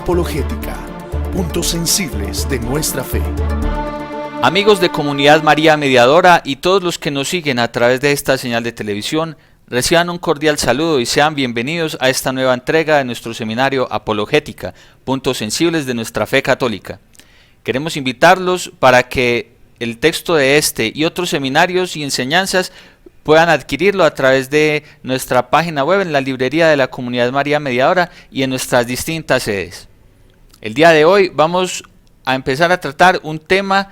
Apologética, puntos sensibles de nuestra fe. Amigos de Comunidad María Mediadora y todos los que nos siguen a través de esta señal de televisión, reciban un cordial saludo y sean bienvenidos a esta nueva entrega de nuestro seminario Apologética, puntos sensibles de nuestra fe católica. Queremos invitarlos para que el texto de este y otros seminarios y enseñanzas puedan adquirirlo a través de nuestra página web en la librería de la Comunidad María Mediadora y en nuestras distintas sedes. El día de hoy vamos a empezar a tratar un tema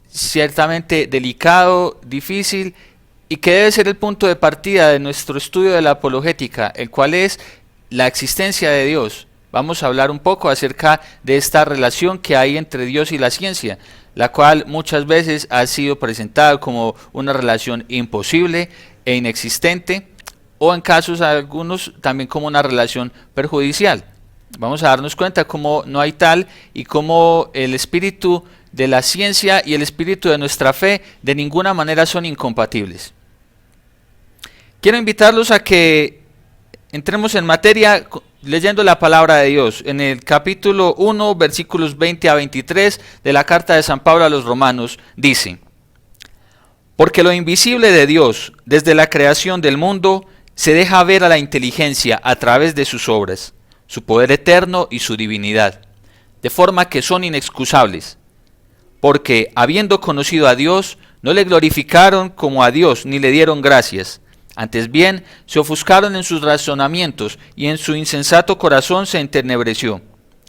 ciertamente delicado, difícil y que debe ser el punto de partida de nuestro estudio de la apologética, el cual es la existencia de Dios. Vamos a hablar un poco acerca de esta relación que hay entre Dios y la ciencia, la cual muchas veces ha sido presentada como una relación imposible e inexistente, o en casos algunos también como una relación perjudicial. Vamos a darnos cuenta cómo no hay tal y cómo el espíritu de la ciencia y el espíritu de nuestra fe de ninguna manera son incompatibles. Quiero invitarlos a que entremos en materia leyendo la palabra de Dios en el capítulo 1, versículos 20 a 23 de la carta de San Pablo a los Romanos. Dice: porque lo invisible de Dios desde la creación del mundo se deja ver a la inteligencia a través de sus obras, su poder eterno y su divinidad, de forma que son inexcusables, porque habiendo conocido a Dios, no le glorificaron como a Dios ni le dieron gracias. Antes bien, se ofuscaron en sus razonamientos y en su insensato corazón se entenebreció.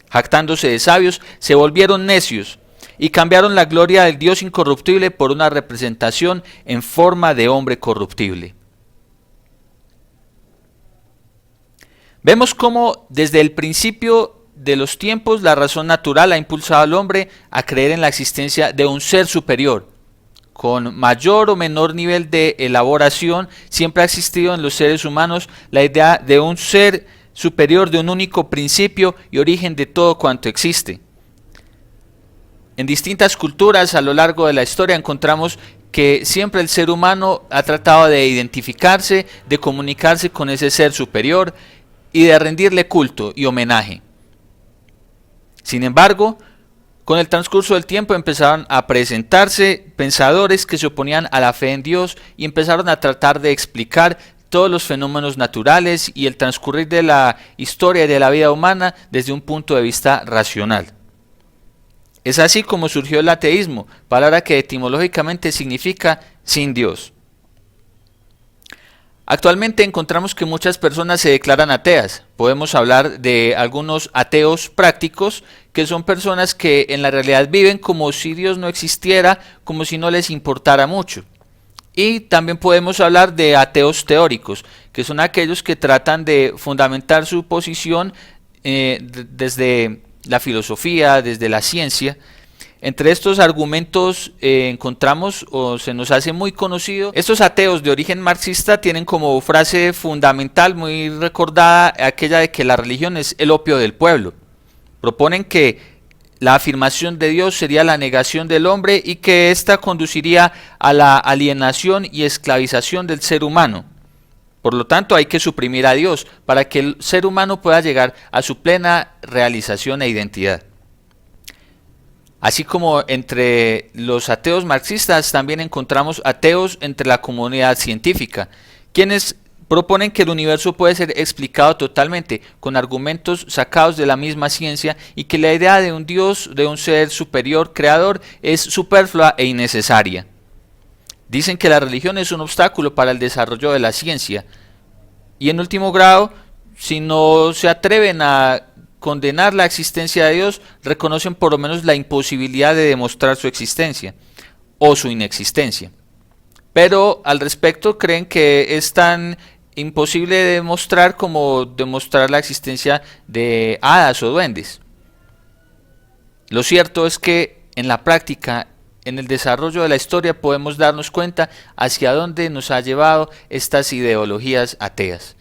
Jactándose de sabios, se volvieron necios y cambiaron la gloria del Dios incorruptible por una representación en forma de hombre corruptible. Vemos cómo desde el principio de los tiempos la razón natural ha impulsado al hombre a creer en la existencia de un ser superior. Con mayor o menor nivel de elaboración, siempre ha existido en los seres humanos la idea de un ser superior, de un único principio y origen de todo cuanto existe. En distintas culturas a lo largo de la historia encontramos que siempre el ser humano ha tratado de identificarse, de comunicarse con ese ser superior y de rendirle culto y homenaje. Sin embargo, con el transcurso del tiempo empezaron a presentarse pensadores que se oponían a la fe en Dios y empezaron a tratar de explicar todos los fenómenos naturales y el transcurrir de la historia y de la vida humana desde un punto de vista racional. Es así como surgió el ateísmo, palabra que etimológicamente significa sin Dios. Actualmente encontramos que muchas personas se declaran ateas. Podemos hablar de algunos ateos prácticos, que son personas que en la realidad viven como si Dios no existiera, como si no les importara mucho. Y también podemos hablar de ateos teóricos, que son aquellos que tratan de fundamentar su posición desde la filosofía, desde la ciencia. Entre estos argumentos encontramos, o se nos hace muy conocido, estos ateos de origen marxista tienen como frase fundamental muy recordada aquella de que la religión es el opio del pueblo. Proponen que la afirmación de Dios sería la negación del hombre y que ésta conduciría a la alienación y esclavización del ser humano. Por lo tanto, hay que suprimir a Dios para que el ser humano pueda llegar a su plena realización e identidad. Así como entre los ateos marxistas también encontramos ateos entre la comunidad científica, quienes proponen que el universo puede ser explicado totalmente con argumentos sacados de la misma ciencia y que la idea de un Dios, de un ser superior creador, es superflua e innecesaria. Dicen que la religión es un obstáculo para el desarrollo de la ciencia y en último grado, si no se atreven a condenar la existencia de Dios, reconocen por lo menos la imposibilidad de demostrar su existencia o su inexistencia. Pero al respecto creen que es tan imposible de demostrar como demostrar la existencia de hadas o duendes. Lo cierto es que en la práctica, en el desarrollo de la historia, podemos darnos cuenta hacia dónde nos ha llevado estas ideologías ateas.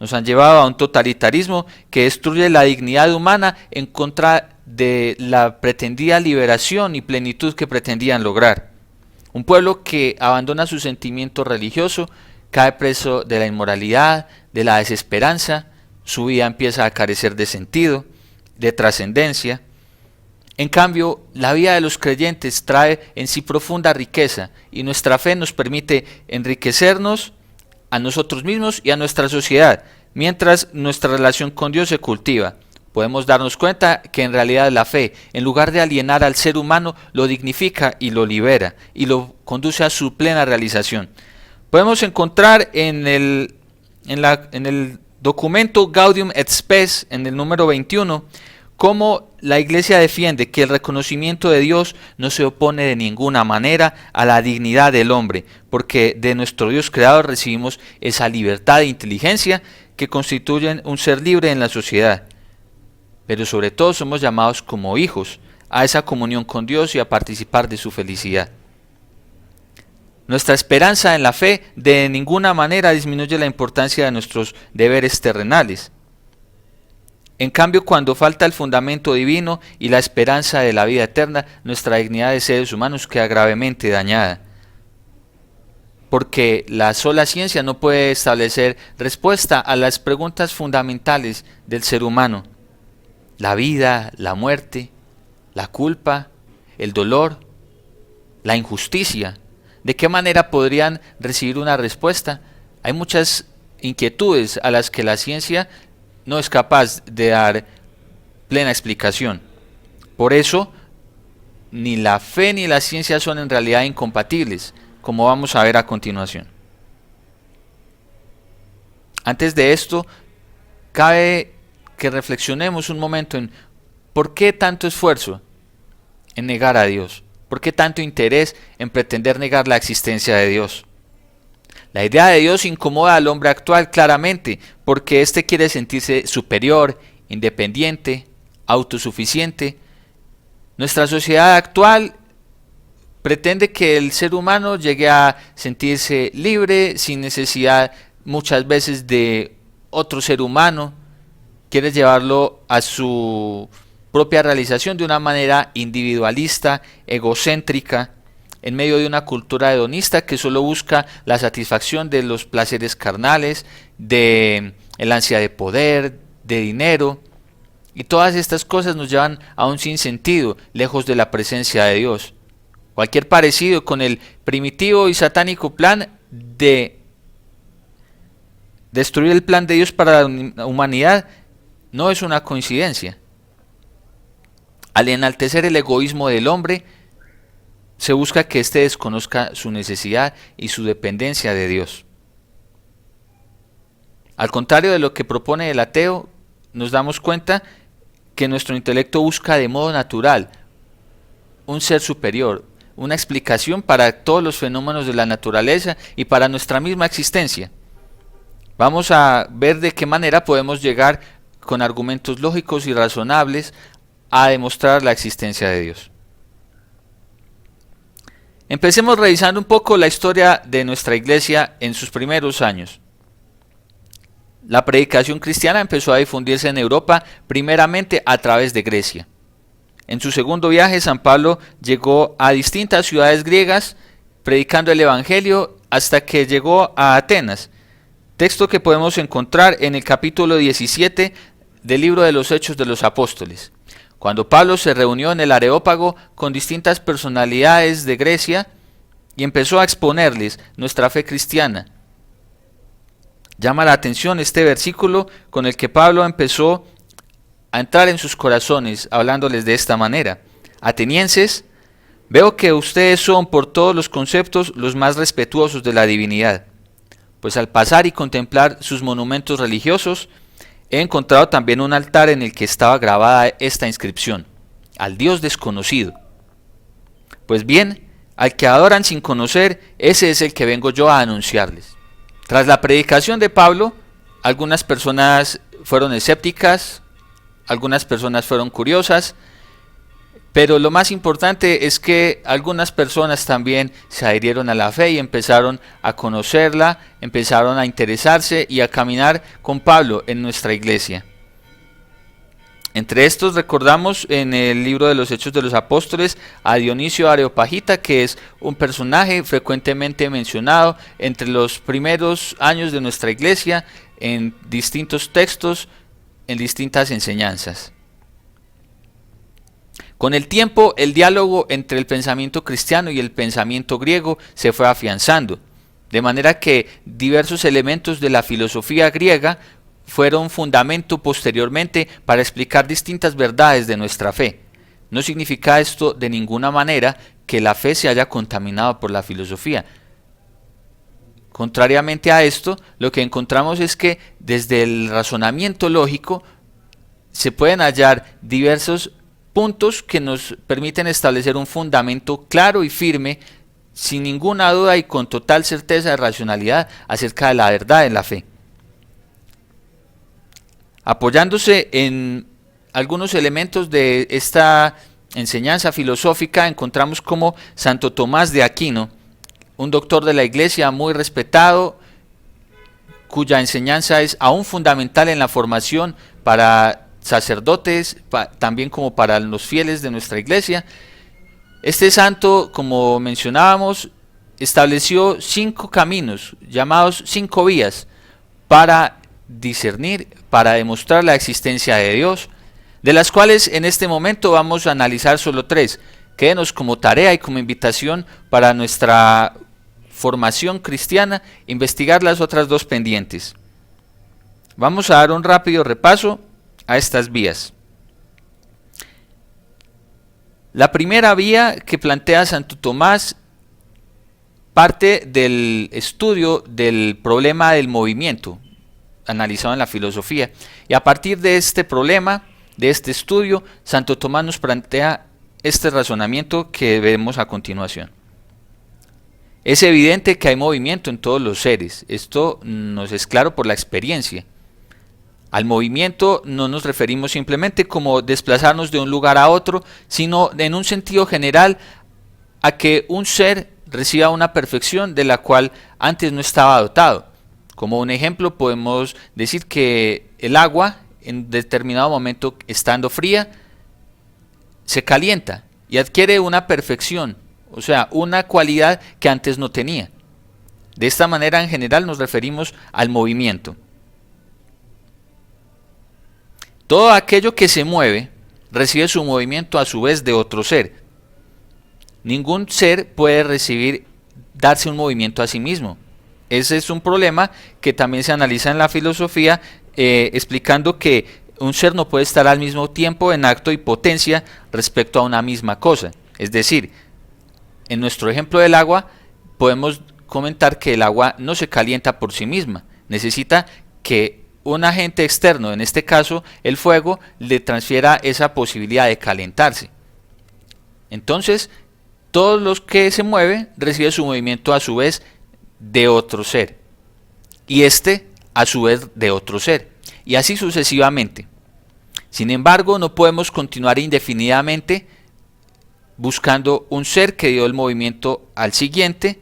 Nos han llevado a un totalitarismo que destruye la dignidad humana en contra de la pretendida liberación y plenitud que pretendían lograr. Un pueblo que abandona su sentimiento religioso cae preso de la inmoralidad, de la desesperanza, su vida empieza a carecer de sentido de trascendencia. En cambio, la vida de los creyentes trae en sí profunda riqueza y nuestra fe nos permite enriquecernos a nosotros mismos y a nuestra sociedad, mientras nuestra relación con Dios se cultiva. Podemos darnos cuenta que en realidad la fe, en lugar de alienar al ser humano, lo dignifica y lo libera y lo conduce a su plena realización. Podemos encontrar en el documento Gaudium et Spes, en el número 21, cómo la Iglesia defiende que el reconocimiento de Dios no se opone de ninguna manera a la dignidad del hombre, porque de nuestro Dios creador recibimos esa libertad e inteligencia que constituyen un ser libre en la sociedad. Pero sobre todo somos llamados como hijos a esa comunión con Dios y a participar de su felicidad. Nuestra esperanza en la fe de ninguna manera disminuye la importancia de nuestros deberes terrenales. En cambio, cuando falta el fundamento divino y la esperanza de la vida eterna, nuestra dignidad de seres humanos queda gravemente dañada. Porque la sola ciencia no puede establecer respuesta a las preguntas fundamentales del ser humano: la vida, la muerte, la culpa, el dolor, la injusticia. ¿De qué manera podrían recibir una respuesta? Hay muchas inquietudes a las que la ciencia no es capaz de dar plena explicación. Por eso, ni la fe ni la ciencia son en realidad incompatibles, como vamos a ver a continuación. Antes de esto, cabe que reflexionemos un momento en por qué tanto esfuerzo en negar a Dios, por qué tanto interés en pretender negar la existencia de Dios. La idea de Dios incomoda al hombre actual claramente, porque éste quiere sentirse superior, independiente, autosuficiente. Nuestra sociedad actual pretende que el ser humano llegue a sentirse libre, sin necesidad muchas veces de otro ser humano. Quiere llevarlo a su propia realización de una manera individualista, egocéntrica, en medio de una cultura hedonista que solo busca la satisfacción de los placeres carnales, de el ansia de poder, de dinero, y todas estas cosas nos llevan a un sinsentido, lejos de la presencia de Dios. Cualquier parecido con el primitivo y satánico plan de destruir el plan de Dios para la humanidad no es una coincidencia. Al enaltecer el egoísmo del hombre, se busca que éste desconozca su necesidad y su dependencia de Dios. Al contrario de lo que propone el ateo, nos damos cuenta que nuestro intelecto busca de modo natural un ser superior, una explicación para todos los fenómenos de la naturaleza y para nuestra misma existencia. Vamos a ver de qué manera podemos llegar con argumentos lógicos y razonables a demostrar la existencia de Dios. Empecemos revisando un poco la historia de nuestra iglesia en sus primeros años. La predicación cristiana empezó a difundirse en Europa primeramente a través de Grecia. En su segundo viaje, San Pablo llegó a distintas ciudades griegas predicando el Evangelio hasta que llegó a Atenas, texto que podemos encontrar en el capítulo 17 del libro de los Hechos de los Apóstoles. Cuando Pablo se reunió en el Areópago con distintas personalidades de Grecia y empezó a exponerles nuestra fe cristiana. Llama la atención este versículo con el que Pablo empezó a entrar en sus corazones, hablándoles de esta manera: Atenienses, veo que ustedes son por todos los conceptos los más respetuosos de la divinidad, pues al pasar y contemplar sus monumentos religiosos, he encontrado también un altar en el que estaba grabada esta inscripción: al Dios desconocido. Pues bien, al que adoran sin conocer, ese es el que vengo yo a anunciarles. Tras la predicación de Pablo, algunas personas fueron escépticas, algunas personas fueron curiosas, pero lo más importante es que algunas personas también se adhirieron a la fe y empezaron a conocerla, empezaron a interesarse y a caminar con Pablo en nuestra iglesia. Entre estos recordamos en el libro de los Hechos de los Apóstoles a Dionisio Areopagita, que es un personaje frecuentemente mencionado entre los primeros años de nuestra iglesia en distintos textos, en distintas enseñanzas. Con el tiempo, el diálogo entre el pensamiento cristiano y el pensamiento griego se fue afianzando, de manera que diversos elementos de la filosofía griega fueron fundamento posteriormente para explicar distintas verdades de nuestra fe. No significa esto de ninguna manera que la fe se haya contaminado por la filosofía. Contrariamente a esto, lo que encontramos es que desde el razonamiento lógico se pueden hallar diversos puntos que nos permiten establecer un fundamento claro y firme, sin ninguna duda y con total certeza de racionalidad acerca de la verdad en la fe. Apoyándose en algunos elementos de esta enseñanza filosófica, encontramos como Santo Tomás de Aquino, un doctor de la Iglesia muy respetado, cuya enseñanza es aún fundamental en la formación para sacerdotes, también como para los fieles de nuestra Iglesia. Este santo, como mencionábamos, estableció 5 caminos, llamados 5 vías, para discernir, para demostrar la existencia de Dios, de las cuales en este momento vamos a analizar solo 3. Quédenos como tarea y como invitación para nuestra formación cristiana, investigar las otras 2 pendientes. Vamos a dar un rápido repaso a estas vías. La primera vía que plantea Santo Tomás parte del estudio del problema del movimiento, analizado en la filosofía, y a partir de este problema, de este estudio, Santo Tomás nos plantea este razonamiento que vemos a continuación. Es evidente que hay movimiento en todos los seres, esto nos es claro por la experiencia. Al movimiento no nos referimos simplemente como desplazarnos de un lugar a otro, sino en un sentido general a que un ser reciba una perfección de la cual antes no estaba dotado. Como un ejemplo podemos decir que el agua en determinado momento, estando fría, se calienta y adquiere una perfección, o sea, una cualidad que antes no tenía. De esta manera en general nos referimos al movimiento. Todo aquello que se mueve recibe su movimiento a su vez de otro ser. Ningún ser puede darse un movimiento a sí mismo. Ese es un problema que también se analiza en la filosofía, explicando que un ser no puede estar al mismo tiempo en acto y potencia respecto a una misma cosa. Es decir, en nuestro ejemplo del agua, podemos comentar que el agua no se calienta por sí misma. Necesita que un agente externo, en este caso el fuego, le transfiera esa posibilidad de calentarse. Entonces, todos los que se mueven reciben su movimiento a su vez de otro ser, y este a su vez de otro ser, y así sucesivamente. Sin embargo, no podemos continuar indefinidamente buscando un ser que dio el movimiento al siguiente,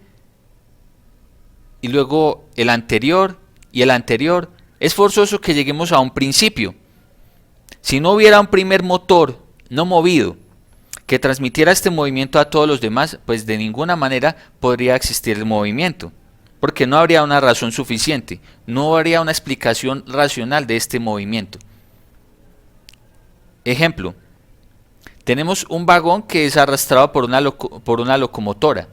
y luego el anterior y el anterior. Es forzoso que lleguemos a un principio. Si no hubiera un primer motor no movido que transmitiera este movimiento a todos los demás, pues de ninguna manera podría existir el movimiento, porque no habría una razón suficiente, no habría una explicación racional de este movimiento. Ejemplo, tenemos un vagón que es arrastrado por una locomotora.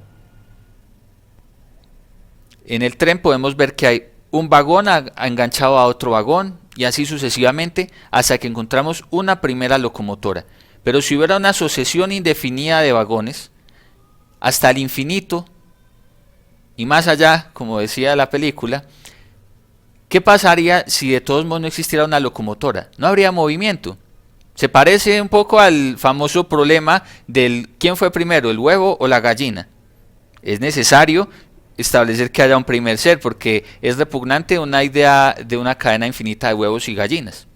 En el tren podemos ver que hay un vagón enganchado a otro vagón y así sucesivamente hasta que encontramos una primera locomotora. Pero si hubiera una sucesión indefinida de vagones hasta el infinito y más allá, como decía la película, ¿qué pasaría si de todos modos no existiera una locomotora? No habría movimiento. Se parece un poco al famoso problema del ¿quién fue primero, el huevo o la gallina? Es necesario establecer que haya un primer ser, porque es repugnante una idea de una cadena infinita de huevos y gallinas.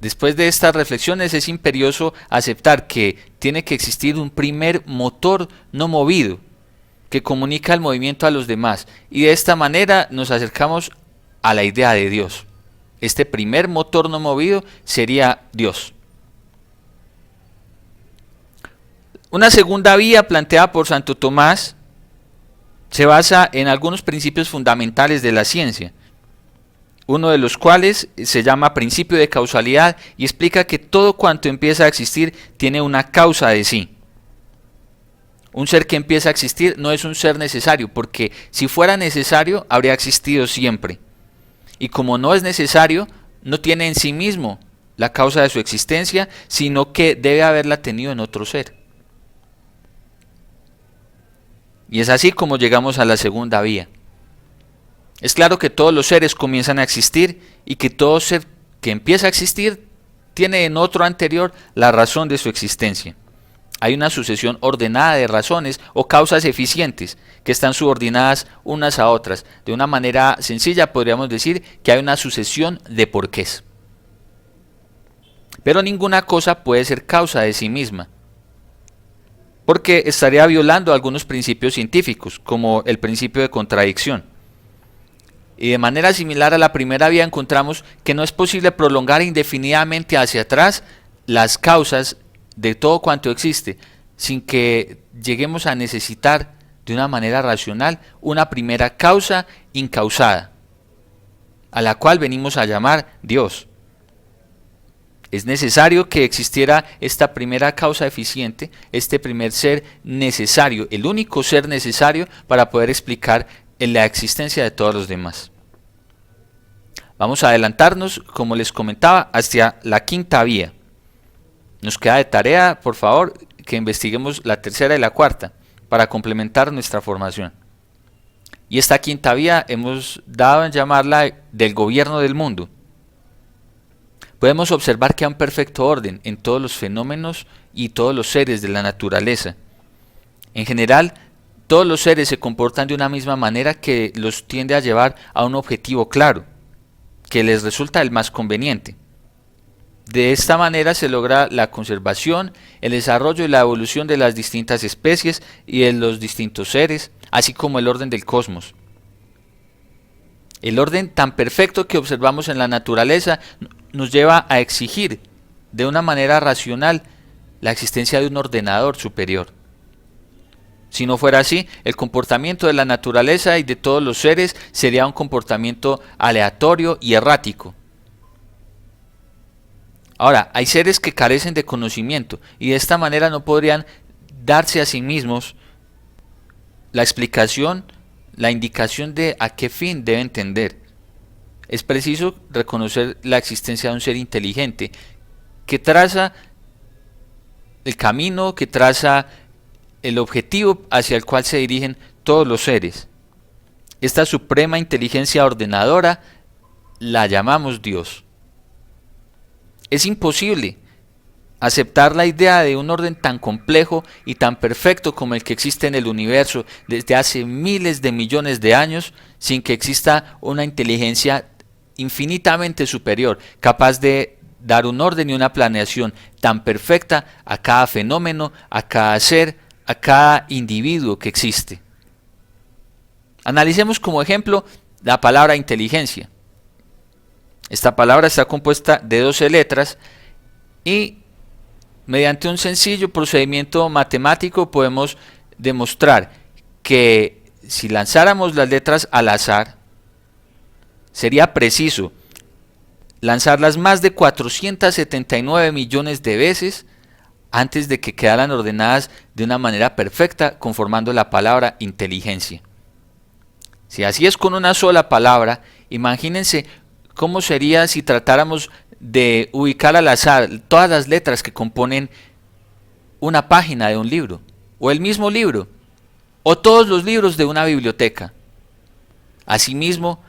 Después de estas reflexiones es imperioso aceptar que tiene que existir un primer motor no movido que comunica el movimiento a los demás, y de esta manera nos acercamos a la idea de Dios. Este primer motor no movido sería Dios. Una segunda vía planteada por Santo Tomás se basa en algunos principios fundamentales de la ciencia. uno de los cuales se llama principio de causalidad y explica que todo cuanto empieza a existir tiene una causa de sí. Un ser que empieza a existir no es un ser necesario, porque si fuera necesario habría existido siempre. Y como no es necesario, no tiene en sí mismo la causa de su existencia, sino que debe haberla tenido en otro ser. Y es así como llegamos a la segunda vía. Es claro que todos los seres comienzan a existir y que todo ser que empieza a existir tiene en otro anterior la razón de su existencia. Hay una sucesión ordenada de razones o causas eficientes que están subordinadas unas a otras. De una manera sencilla podríamos decir que hay una sucesión de porqués. Pero ninguna cosa puede ser causa de sí misma, porque estaría violando algunos principios científicos, como el principio de contradicción. Y de manera similar a la primera vía encontramos que no es posible prolongar indefinidamente hacia atrás las causas de todo cuanto existe, sin que lleguemos a necesitar de una manera racional una primera causa incausada, a la cual venimos a llamar Dios. Es necesario que existiera esta primera causa eficiente, este primer ser necesario, el único ser necesario para poder explicar la existencia de todos los demás. Vamos a adelantarnos, como les comentaba, hacia la quinta vía. Nos queda de tarea, por favor, que investiguemos la tercera y la cuarta para complementar nuestra formación. Y esta quinta vía hemos dado en llamarla del gobierno del mundo. Podemos observar que hay un perfecto orden en todos los fenómenos y todos los seres de la naturaleza. En general, todos los seres se comportan de una misma manera que los tiende a llevar a un objetivo claro, que les resulta el más conveniente. De esta manera se logra la conservación, el desarrollo y la evolución de las distintas especies y de los distintos seres, así como el orden del cosmos. El orden tan perfecto que observamos en la naturaleza nos lleva a exigir de una manera racional la existencia de un ordenador superior. Si no fuera así, el comportamiento de la naturaleza y de todos los seres sería un comportamiento aleatorio y errático. Ahora, hay seres que carecen de conocimiento y de esta manera no podrían darse a sí mismos la explicación, la indicación de a qué fin deben tender. Es preciso reconocer la existencia de un ser inteligente que traza el camino, que traza el objetivo hacia el cual se dirigen todos los seres. Esta suprema inteligencia ordenadora la llamamos Dios. Es imposible aceptar la idea de un orden tan complejo y tan perfecto como el que existe en el universo desde hace miles de millones de años sin que exista una inteligencia infinitamente superior, capaz de dar un orden y una planeación tan perfecta a cada fenómeno, a cada ser, a cada individuo que existe. Analicemos como ejemplo la palabra inteligencia. Esta palabra está compuesta de 12 letras y mediante un sencillo procedimiento matemático podemos demostrar que si lanzáramos las letras al azar, sería preciso lanzarlas más de 479 millones de veces antes de que quedaran ordenadas de una manera perfecta conformando la palabra inteligencia. Si así es con una sola palabra, imagínense cómo sería si tratáramos de ubicar al azar todas las letras que componen una página de un libro, o el mismo libro, o todos los libros de una biblioteca. Asimismo,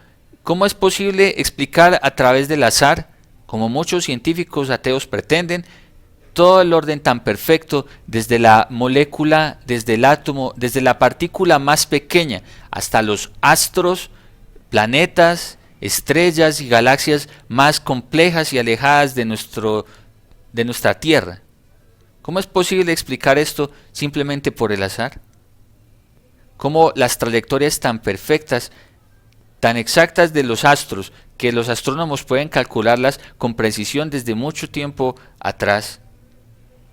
¿cómo es posible explicar a través del azar, como muchos científicos ateos pretenden, todo el orden tan perfecto desde la molécula, desde el átomo, desde la partícula más pequeña hasta los astros, planetas, estrellas y galaxias más complejas y alejadas de nuestra Tierra? ¿Cómo es posible explicar esto simplemente por el azar? ¿Cómo las trayectorias tan perfectas, tan exactas de los astros, que los astrónomos pueden calcularlas con precisión desde mucho tiempo atrás,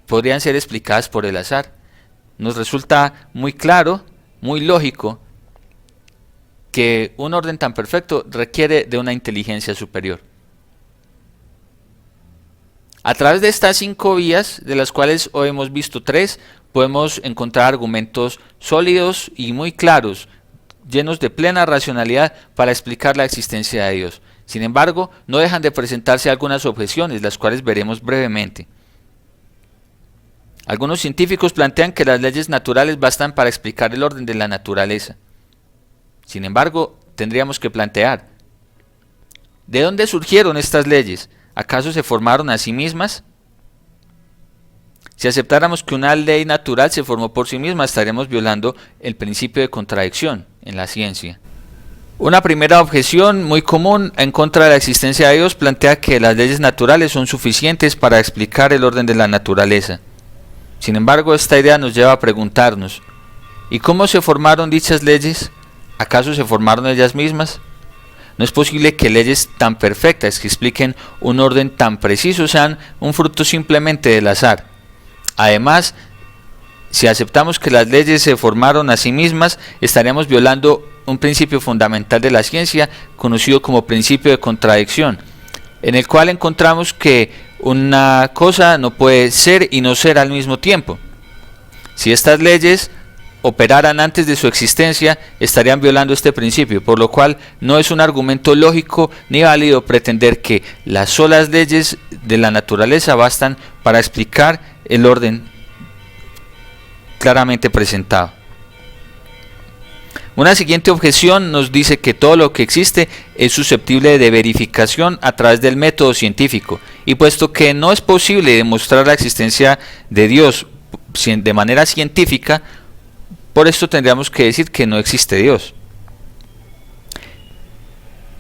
podrían ser explicadas por el azar? Nos resulta muy claro, muy lógico, que un orden tan perfecto requiere de una inteligencia superior. A través de estas 5 vías, de las cuales hoy hemos visto 3, podemos encontrar argumentos sólidos y muy claros, llenos de plena racionalidad para explicar la existencia de Dios. Sin embargo, no dejan de presentarse algunas objeciones, las cuales veremos brevemente. Algunos científicos plantean que las leyes naturales bastan para explicar el orden de la naturaleza. Sin embargo, tendríamos que plantear, ¿de dónde surgieron estas leyes? ¿Acaso se formaron a sí mismas? Si aceptáramos que una ley natural se formó por sí misma, estaríamos violando el principio de contradicción en la ciencia. Una primera objeción muy común en contra de la existencia de Dios plantea que las leyes naturales son suficientes para explicar el orden de la naturaleza. Sin embargo, esta idea nos lleva a preguntarnos, ¿y cómo se formaron dichas leyes? ¿Acaso se formaron ellas mismas? No es posible que leyes tan perfectas que expliquen un orden tan preciso sean un fruto simplemente del azar. Además, si aceptamos que las leyes se formaron a sí mismas, estaríamos violando un principio fundamental de la ciencia, conocido como principio de contradicción, en el cual encontramos que una cosa no puede ser y no ser al mismo tiempo. Si estas leyes operaran antes de su existencia, estarían violando este principio, por lo cual no es un argumento lógico ni válido pretender que las solas leyes de la naturaleza bastan para explicar el orden claramente presentado. Una siguiente objeción nos dice que todo lo que existe es susceptible de verificación a través del método científico, y puesto que no es posible demostrar la existencia de Dios de manera científica, por esto tendríamos que decir que no existe Dios.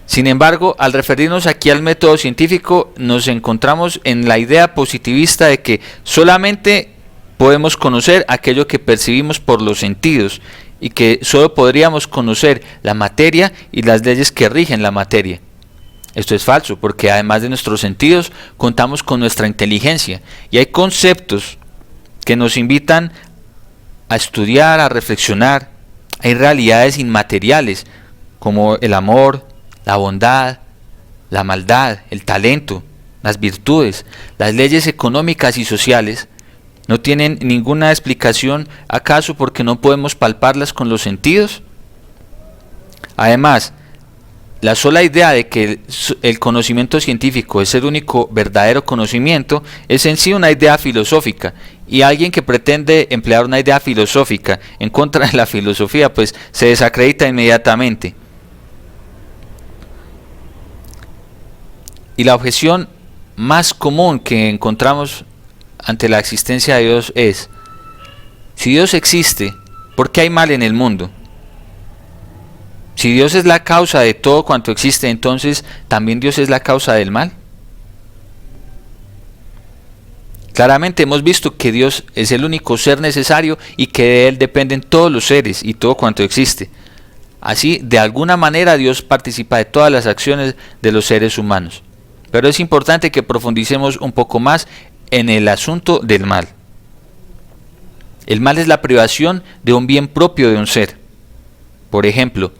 Sin embargo, al referirnos aquí al método científico, nos encontramos en la idea positivista de que solamente podemos conocer aquello que percibimos por los sentidos, y que solo podríamos conocer la materia y las leyes que rigen la materia. Esto es falso, porque además de nuestros sentidos, contamos con nuestra inteligencia, y hay conceptos que nos invitan a estudiar, a reflexionar. Hay realidades inmateriales, como el amor, la bondad, la maldad, el talento, las virtudes, las leyes económicas y sociales. ¿No tienen ninguna explicación acaso porque no podemos palparlas con los sentidos? Además, la sola idea de que el conocimiento científico es el único verdadero conocimiento es en sí una idea filosófica, y alguien que pretende emplear una idea filosófica en contra de la filosofía pues se desacredita inmediatamente. Y la objeción más común que encontramos ante la existencia de Dios es: si Dios existe, ¿por qué hay mal en el mundo? Si Dios es la causa de todo cuanto existe, entonces ¿también Dios es la causa del mal? Claramente hemos visto que Dios es el único ser necesario y que de Él dependen todos los seres y todo cuanto existe. Así, de alguna manera Dios participa de todas las acciones de los seres humanos. Pero es importante que profundicemos un poco más en el asunto del mal. El mal es la privación de un bien propio de un ser. Por ejemplo,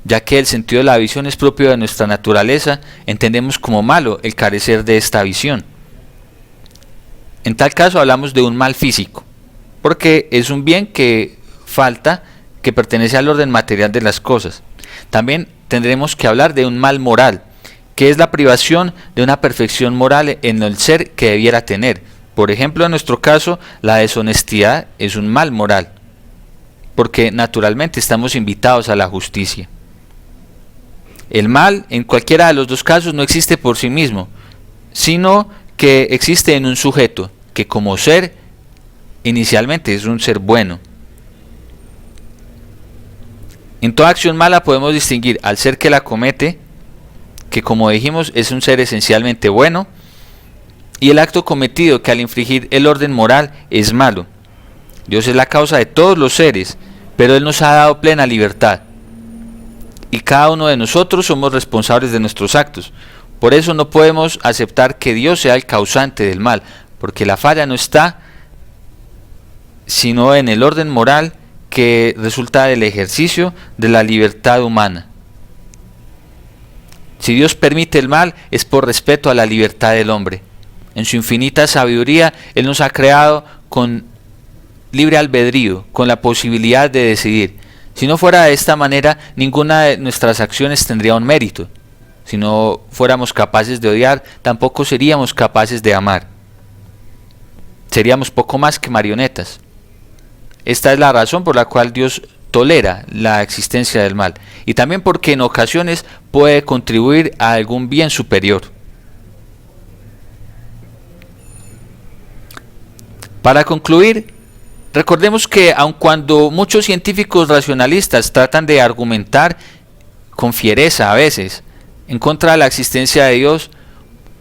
ya que el sentido de la visión es propio de nuestra naturaleza, entendemos como malo el carecer de esta visión. En tal caso hablamos de un mal físico, porque es un bien que falta, que pertenece al orden material de las cosas. También tendremos que hablar de un mal moral, que es la privación de una perfección moral en el ser que debiera tener. Por ejemplo, en nuestro caso, la deshonestidad es un mal moral, porque naturalmente estamos invitados a la justicia. El mal, en cualquiera de los dos casos, no existe por sí mismo, sino que existe en un sujeto, que como ser, inicialmente es un ser bueno. En toda acción mala podemos distinguir al ser que la comete, que como dijimos es un ser esencialmente bueno, y el acto cometido, que al infringir el orden moral es malo. Dios es la causa de todos los seres, pero Él nos ha dado plena libertad, y cada uno de nosotros somos responsables de nuestros actos. Por eso no podemos aceptar que Dios sea el causante del mal, porque la falla no está sino en el orden moral que resulta del ejercicio de la libertad humana. Si Dios permite el mal, es por respeto a la libertad del hombre. En su infinita sabiduría, Él nos ha creado con libre albedrío, con la posibilidad de decidir. Si no fuera de esta manera, ninguna de nuestras acciones tendría un mérito. Si no fuéramos capaces de odiar, tampoco seríamos capaces de amar. Seríamos poco más que marionetas. Esta es la razón por la cual Dios tolera la existencia del mal, y también porque en ocasiones puede contribuir a algún bien superior. Para concluir, recordemos que aun cuando muchos científicos racionalistas tratan de argumentar con fiereza a veces en contra de la existencia de Dios,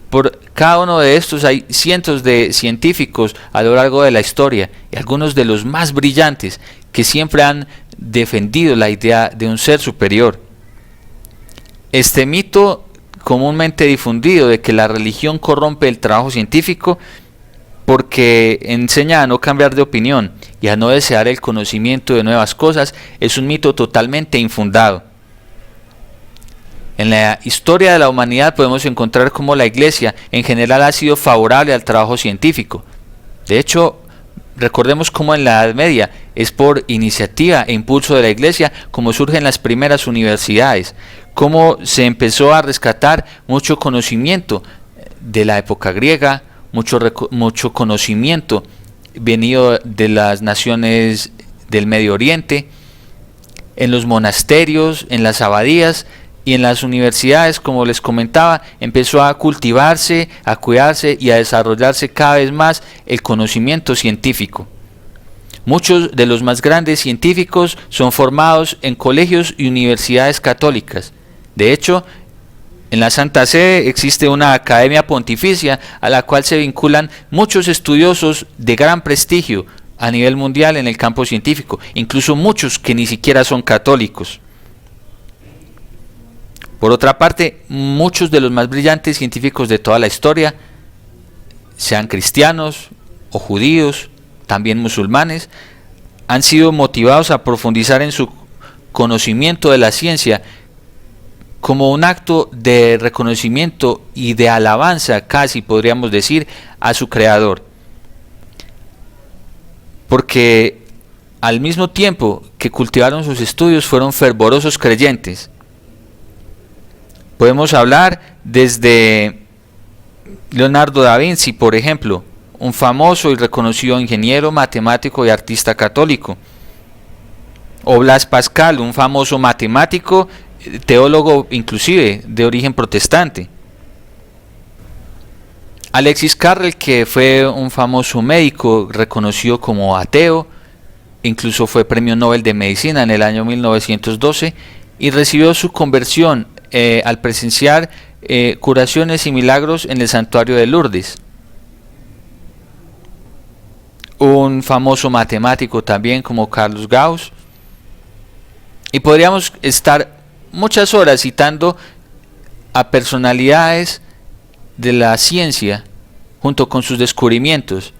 por cada uno de estos hay cientos de científicos a lo largo de la historia, y algunos de los más brillantes que siempre han defendido la idea de un ser superior. Este mito comúnmente difundido de que la religión corrompe el trabajo científico porque enseña a no cambiar de opinión y a no desear el conocimiento de nuevas cosas es un mito totalmente infundado. En la historia de la humanidad podemos encontrar cómo la Iglesia en general ha sido favorable al trabajo científico. De hecho, recordemos cómo en la Edad Media es por iniciativa e impulso de la Iglesia como surgen las primeras universidades, cómo se empezó a rescatar mucho conocimiento de la época griega, mucho conocimiento venido de las naciones del Medio Oriente, en los monasterios, en las abadías y en las universidades, como les comentaba, empezó a cultivarse, a cuidarse y a desarrollarse cada vez más el conocimiento científico. Muchos de los más grandes científicos son formados en colegios y universidades católicas. De hecho, en la Santa Sede existe una academia pontificia a la cual se vinculan muchos estudiosos de gran prestigio a nivel mundial en el campo científico, incluso muchos que ni siquiera son católicos. Por otra parte, muchos de los más brillantes científicos de toda la historia, sean cristianos o judíos, también musulmanes, han sido motivados a profundizar en su conocimiento de la ciencia como un acto de reconocimiento y de alabanza, casi podríamos decir, a su creador. Porque al mismo tiempo que cultivaron sus estudios, fueron fervorosos creyentes. Podemos hablar desde Leonardo da Vinci, por ejemplo, un famoso y reconocido ingeniero, matemático y artista católico. O Blaise Pascal, un famoso matemático, teólogo inclusive de origen protestante. Alexis Carrel, que fue un famoso médico reconocido como ateo, incluso fue premio Nobel de Medicina en el año 1912 y recibió su conversión al presenciar curaciones y milagros en el santuario de Lourdes. Un famoso matemático también como Carlos Gauss. Y podríamos estar muchas horas citando a personalidades de la ciencia junto con sus descubrimientos,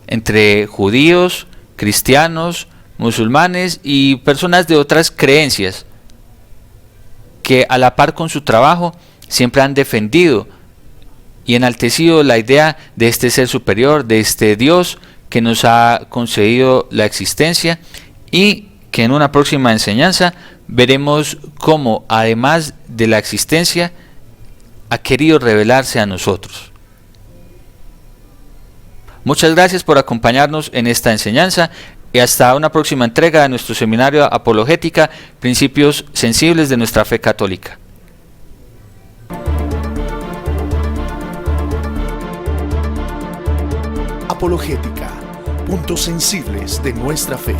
entre judíos, cristianos, musulmanes y personas de otras creencias, que a la par con su trabajo siempre han defendido y enaltecido la idea de este ser superior, de este Dios que nos ha concedido la existencia, y que en una próxima enseñanza veremos cómo, además de la existencia, ha querido revelarse a nosotros. Muchas gracias por acompañarnos en esta enseñanza y hasta una próxima entrega de nuestro seminario Apologética, Principios Sensibles de nuestra Fe Católica. Apologética, puntos sensibles de nuestra fe.